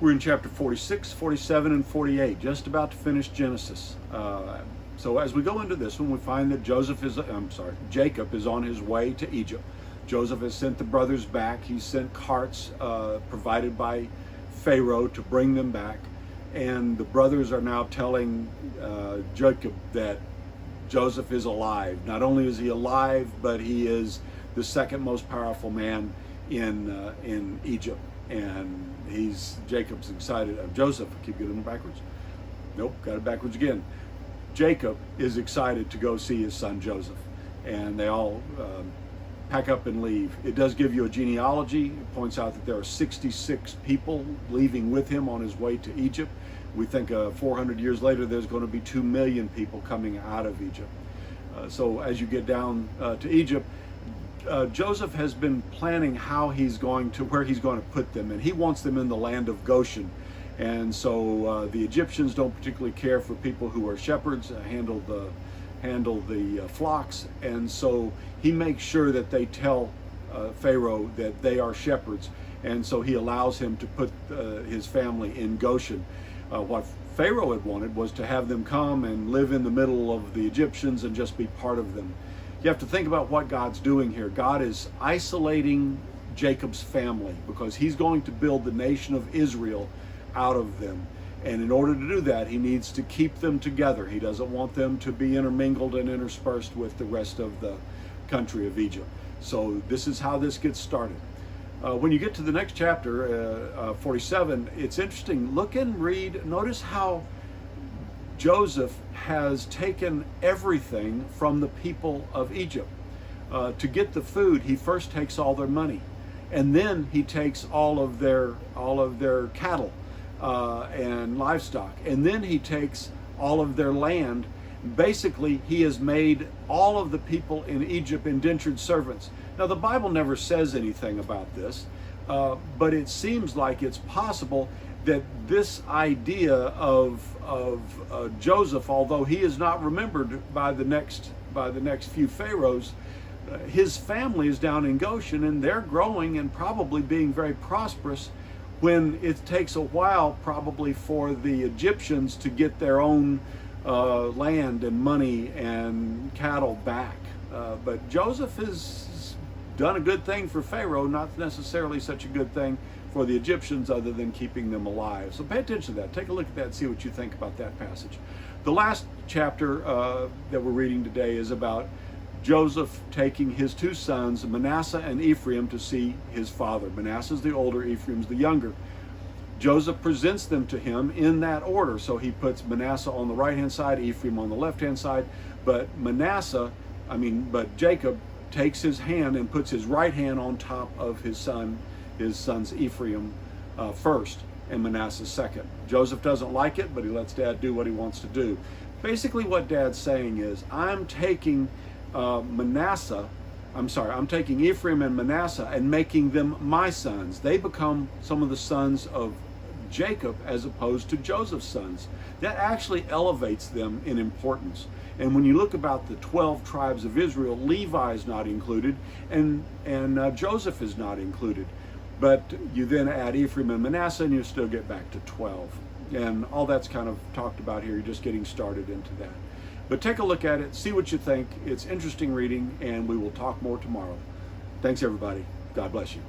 We're in chapter 46, 47, and 48, just about to finish Genesis. So as we go into this one, we find that Jacob is on his way to Egypt. Joseph has sent the brothers back. He sent carts provided by Pharaoh to bring them back. And the brothers are now telling Jacob that Joseph is alive. Not only is he alive, but he is the second most powerful man in Egypt. And Jacob's excited. Joseph, I keep getting them backwards. Nope, got it backwards again. Jacob is excited to go see his son Joseph. And they all pack up and leave. It does give you a genealogy. It points out that there are 66 people leaving with him on his way to Egypt. We think 400 years later there's going to be 2 million people coming out of Egypt. So as you get down to Egypt, Joseph has been planning where he's going to put them, and he wants them in the land of Goshen. And so the Egyptians don't particularly care for people who are shepherds, handle the flocks, and so he makes sure that they tell Pharaoh that they are shepherds, and so he allows him to put his family in Goshen. What Pharaoh had wanted was to have them come and live in the middle of the Egyptians and just be part of them. You have to think about what God's doing here. God is isolating Jacob's family because he's going to build the nation of Israel out of them. And in order to do that, he needs to keep them together. He doesn't want them to be intermingled and interspersed with the rest of the country of Egypt. So this is how this gets started. When you get to the next chapter, 47, it's interesting. Look and read. Notice how Joseph has taken everything from the people of Egypt. To get the food, he first takes all their money, and then he takes all of their cattle and livestock, and then he takes all of their land. Basically, he has made all of the people in Egypt indentured servants. Now, the Bible never says anything about this, but it seems like it's possible that this idea of Joseph, although he is not remembered by the next few pharaohs, his family is down in Goshen and they're growing and probably being very prosperous, when it takes a while probably for the Egyptians to get their own land and money and cattle back. But Joseph has done a good thing for Pharaoh, not necessarily such a good thing for the Egyptians other than keeping them alive. So pay attention to that. Take a look at that and see what you think about that passage. The last chapter that we're reading today is about Joseph taking his two sons, Manasseh and Ephraim, to see his father. Manasseh's the older, Ephraim's the younger. Joseph presents them to him in that order. So he puts Manasseh on the right-hand side, Ephraim on the left-hand side. But Jacob takes his hand and puts his right hand on top of his son's Ephraim first and Manasseh second. Joseph doesn't like it, but he lets Dad do what he wants to do. Basically what Dad's saying is, I'm taking I'm taking Ephraim and Manasseh and making them my sons. They become some of the sons of Jacob as opposed to Joseph's sons. That actually elevates them in importance. And when you look about the 12 tribes of Israel, Levi is not included, and Joseph is not included. But you then add Ephraim and Manasseh, and you still get back to 12. And all that's kind of talked about here. You're just getting started into that. But take a look at it, see what you think. It's interesting reading, and we will talk more tomorrow. Thanks, everybody. God bless you.